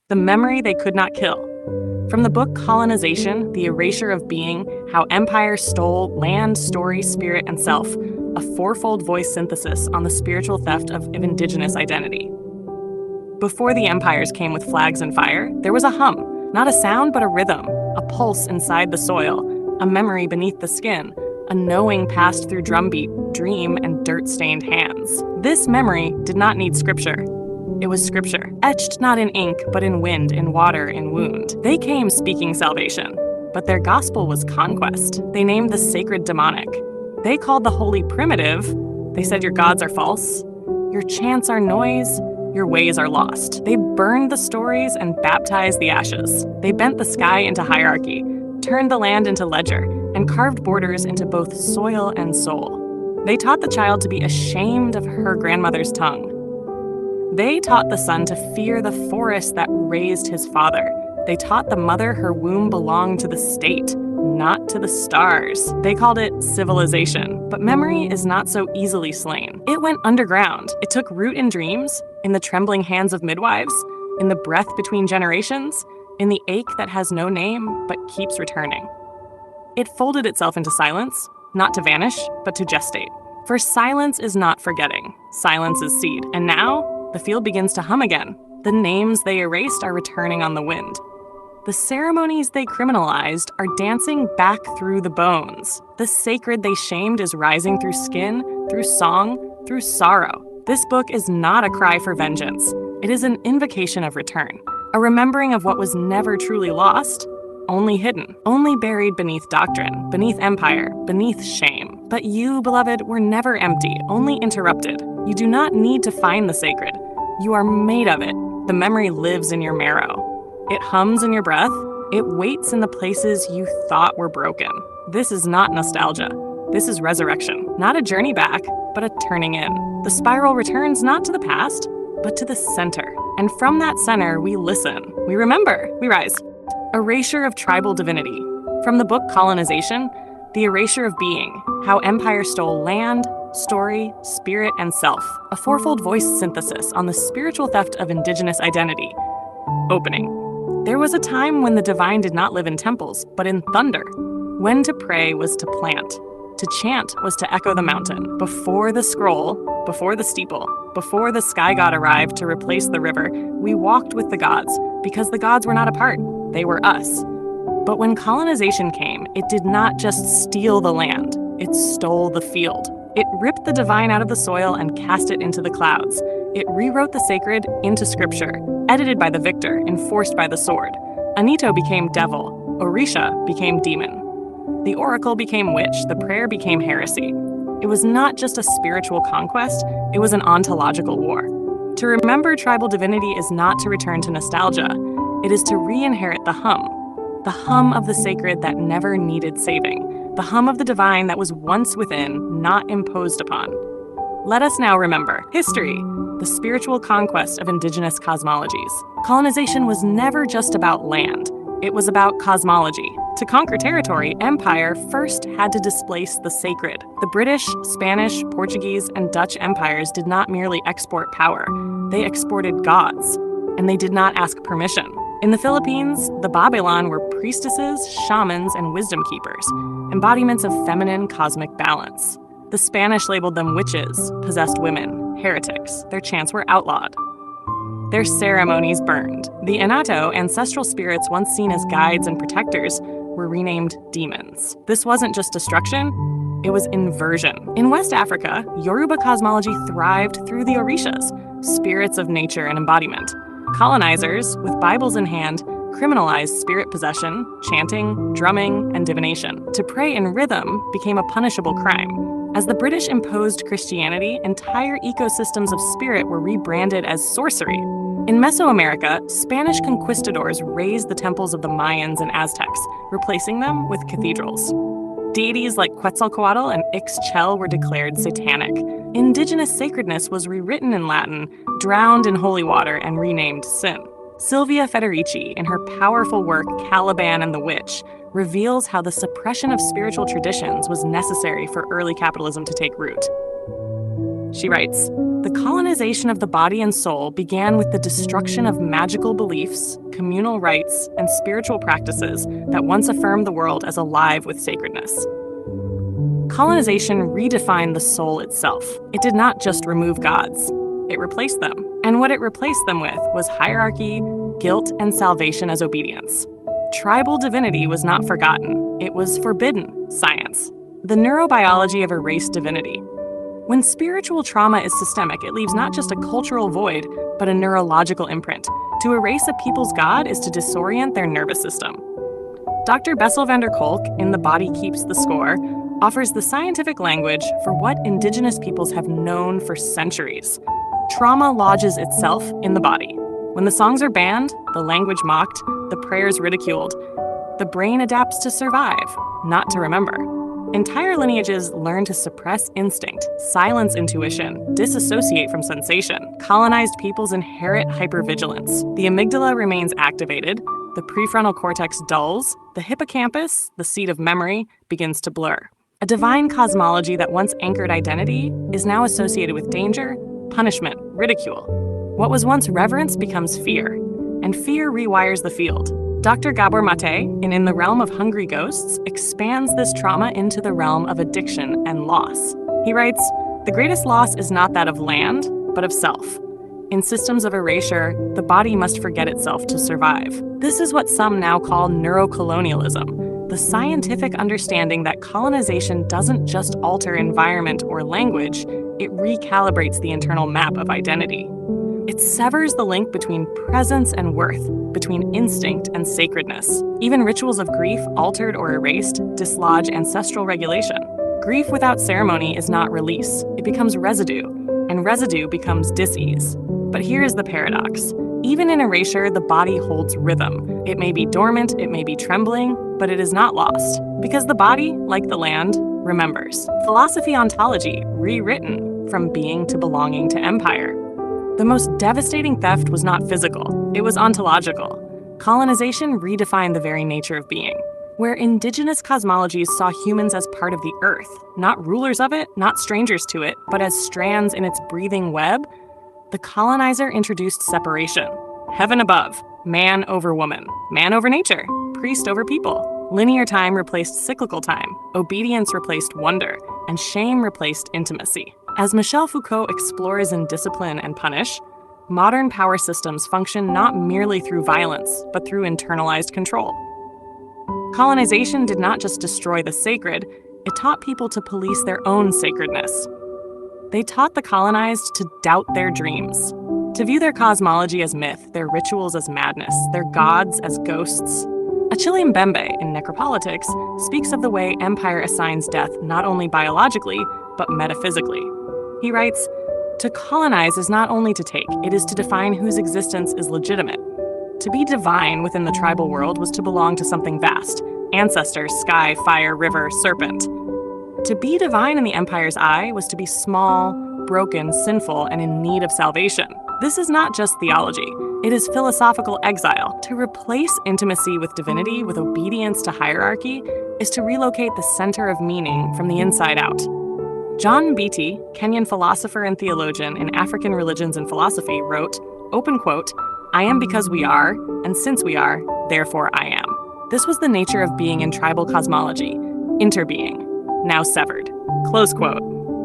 the memory they could not kill. From the book Colonization, The Erasure of Being, How Empires Stole Land, Story, Spirit, and Self, a fourfold voice synthesis on the spiritual theft of indigenous identity. Before the empires came with flags and fire, there was a hum, not a sound but a rhythm, a pulse inside the soil, a memory beneath the skin, a knowing passed through drumbeat, dream, and dirt-stained hands. This memory did not need scripture. It was scripture, etched not in ink, but in wind, in water, in wound. They came speaking salvation, but their gospel was conquest. They named the sacred demonic. They called the holy primitive. They said your gods are false, your chants are noise, your ways are lost. They burned the stories and baptized the ashes. They bent the sky into hierarchy, turned the land into ledger, and carved borders into both soil and soul. They taught the child to be ashamed of her grandmother's tongue. They taught the son to fear the forest that raised his father. They taught the mother her womb belonged to the state, not to the stars. They called it civilization. But memory is not so easily slain. It went underground. It took root in dreams, in the trembling hands of midwives, in the breath between generations, in the ache that has no name but keeps returning. It folded itself into silence, not to vanish, but to gestate. For silence is not forgetting. Silence is seed. And now, the field begins to hum again. The names they erased are returning on the wind. The ceremonies they criminalized are dancing back through the bones. The sacred they shamed is rising through skin, through song, through sorrow. This book is not a cry for vengeance. It is an invocation of return, a remembering of what was never truly lost, only hidden, only buried beneath doctrine, beneath empire, beneath shame. But you, beloved, were never empty, only interrupted. You do not need to find the sacred. You are made of it. The memory lives in your marrow. It hums in your breath. It waits in the places you thought were broken. This is not nostalgia. This is resurrection. Not a journey back, but a turning in. The spiral returns not to the past, but to the center. And from that center, we listen. We remember. We rise. Erasure of Tribal Divinity. From the book Colonization, The Erasure of Being, How Empires Stole Land, Story, Spirit, and Self, a fourfold voice synthesis on the spiritual theft of indigenous identity. Opening. There was a time when the divine did not live in temples, but in thunder. When to pray was to plant. To chant was to echo the mountain. Before the scroll, before the steeple, before the sky god arrived to replace the river, we walked with the gods, because the gods were not apart. They were us. But when colonization came, it did not just steal the land, it stole the field. It ripped the divine out of the soil and cast it into the clouds. It rewrote the sacred into scripture, edited by the victor, enforced by the sword. Anito became devil, Orisha became demon. The oracle became witch, the prayer became heresy. It was not just a spiritual conquest, it was an ontological war. To remember tribal divinity is not to return to nostalgia, it is to re-inherit the hum of the sacred that never needed saving, the hum of the divine that was once within, not imposed upon. Let us now remember history, the spiritual conquest of indigenous cosmologies. Colonization was never just about land, it was about cosmology. To conquer territory, empire first had to displace the sacred. The British, Spanish, Portuguese, and Dutch empires did not merely export power, they exported gods, and they did not ask permission. In the Philippines, the Babylon were priestesses, shamans, and wisdom keepers, embodiments of feminine cosmic balance. The Spanish labeled them witches, possessed women, heretics. Their chants were outlawed. Their ceremonies burned. The Anato, ancestral spirits once seen as guides and protectors, were renamed demons. This wasn't just destruction, it was inversion. In West Africa, Yoruba cosmology thrived through the Orishas, spirits of nature and embodiment. Colonizers, with Bibles in hand, criminalized spirit possession, chanting, drumming, and divination. To pray in rhythm became a punishable crime. As the British imposed Christianity, entire ecosystems of spirit were rebranded as sorcery. In Mesoamerica, Spanish conquistadors razed the temples of the Mayans and Aztecs, replacing them with cathedrals. Deities like Quetzalcoatl and Ixchel were declared satanic. Indigenous sacredness was rewritten in Latin, drowned in holy water, and renamed sin. Silvia Federici, in her powerful work Caliban and the Witch, reveals how the suppression of spiritual traditions was necessary for early capitalism to take root. She writes, "The The colonization of the body and soul began with the destruction of magical beliefs, communal rites, and spiritual practices that once affirmed the world as alive with sacredness. Colonization redefined the soul itself. It did not just remove gods, it replaced them. And what it replaced them with was hierarchy, guilt, and salvation as obedience. Tribal divinity was not forgotten, it was forbidden science. The neurobiology of erased divinity. When spiritual trauma is systemic, it leaves not just a cultural void, but a neurological imprint. To erase a people's god is to disorient their nervous system. Dr. Bessel van der Kolk, in The Body Keeps the Score, offers the scientific language for what indigenous peoples have known for centuries. Trauma lodges itself in the body. When the songs are banned, the language mocked, the prayers ridiculed, the brain adapts to survive, not to remember. Entire lineages learn to suppress instinct, silence intuition, disassociate from sensation. Colonized peoples inherit hypervigilance. The amygdala remains activated, the prefrontal cortex dulls, the hippocampus, the seat of memory, begins to blur. A divine cosmology that once anchored identity is now associated with danger, punishment, ridicule. What was once reverence becomes fear, and fear rewires the field. Dr. Gabor Mate, in The Realm of Hungry Ghosts, expands this trauma into the realm of addiction and loss. He writes, "The greatest loss is not that of land, but of self. In systems of erasure, the body must forget itself to survive." This is what some now call neurocolonialism, the scientific understanding that colonization doesn't just alter environment or language, it recalibrates the internal map of identity. It severs the link between presence and worth, between instinct and sacredness. Even rituals of grief, altered or erased, dislodge ancestral regulation. Grief without ceremony is not release, it becomes residue, and residue becomes dis-ease. But here is the paradox. Even in erasure, the body holds rhythm. It may be dormant, it may be trembling, but it is not lost. Because the body, like the land, remembers. Philosophy ontology, rewritten from being to belonging to empire. The most devastating theft was not physical, it was ontological. Colonization redefined the very nature of being. Where indigenous cosmologies saw humans as part of the earth, not rulers of it, not strangers to it, but as strands in its breathing web, the colonizer introduced separation. Heaven above, man over woman, man over nature, priest over people. Linear time replaced cyclical time, obedience replaced wonder, and shame replaced intimacy. As Michel Foucault explores in Discipline and Punish, modern power systems function not merely through violence, but through internalized control. Colonization did not just destroy the sacred, it taught people to police their own sacredness. They taught the colonized to doubt their dreams, to view their cosmology as myth, their rituals as madness, their gods as ghosts. Achille Mbembe, in Necropolitics, speaks of the way empire assigns death not only biologically, but metaphysically. He writes, "To colonize is not only to take, it is to define whose existence is legitimate. To be divine within the tribal world was to belong to something vast, ancestors, sky, fire, river, serpent. To be divine in the empire's eye was to be small, broken, sinful, and in need of salvation. This is not just theology. It is philosophical exile. To replace intimacy with divinity, with obedience to hierarchy, is to relocate the center of meaning from the inside out." John Beatty, Kenyan philosopher and theologian in African Religions and Philosophy, wrote, open quote, "I am because we are, and since we are, therefore I am." This was the nature of being in tribal cosmology, interbeing, now severed, close quote.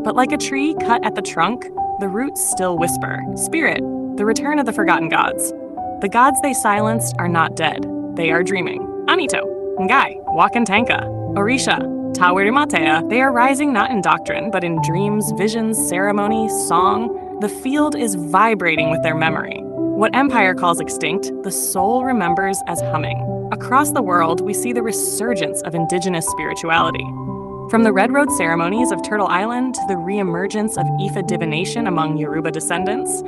But like a tree cut at the trunk, the roots still whisper, "Spirit, the return of the forgotten gods." The gods they silenced are not dead, they are dreaming. Anito, Ngai, Wakantanka, Orisha, Tawirimatea, they are rising not in doctrine, but in dreams, visions, ceremony, song. The field is vibrating with their memory. What empire calls extinct, the soul remembers as humming. Across the world, we see the resurgence of indigenous spirituality. From the Red Road ceremonies of Turtle Island to the reemergence of Ifa divination among Yoruba descendants,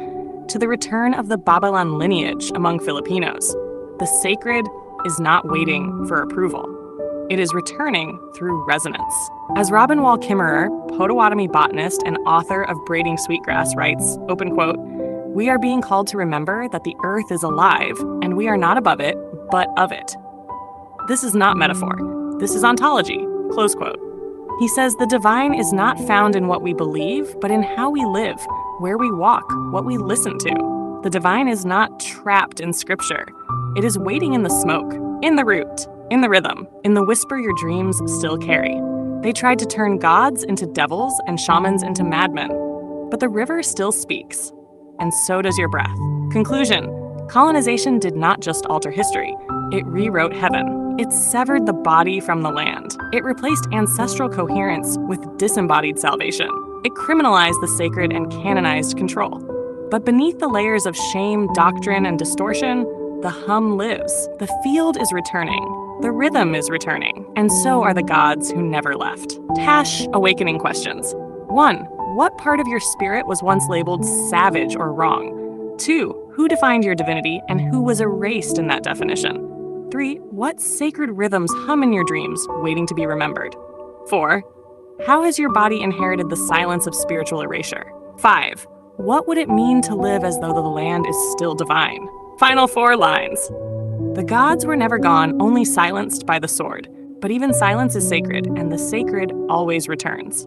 to the return of the Babalan lineage among Filipinos, the sacred is not waiting for approval. It is returning through resonance. As Robin Wall Kimmerer, Potawatomi botanist and author of Braiding Sweetgrass, writes, open quote, "We are being called to remember that the earth is alive, and we are not above it, but of it." This is not metaphor. This is ontology, close quote. He says the divine is not found in what we believe, but in how we live, where we walk, what we listen to. The divine is not trapped in scripture. It is waiting in the smoke, in the root, in the rhythm, in the whisper your dreams still carry. They tried to turn gods into devils and shamans into madmen. But the river still speaks, and so does your breath. Conclusion: colonization did not just alter history, it rewrote heaven. It severed the body from the land. It replaced ancestral coherence with disembodied salvation. It criminalized the sacred and canonized control. But beneath the layers of shame, doctrine, and distortion, the hum lives. The field is returning. The rhythm is returning. And so are the gods who never left. Tash awakening questions. 1. What part of your spirit was once labeled savage or wrong? 2. Who defined your divinity and who was erased in that definition? 3. What sacred rhythms hum in your dreams, waiting to be remembered? 4. How has your body inherited the silence of spiritual erasure? 5. What would it mean to live as though the land is still divine? Final 4 lines. The gods were never gone, only silenced by the sword. But even silence is sacred, and the sacred always returns.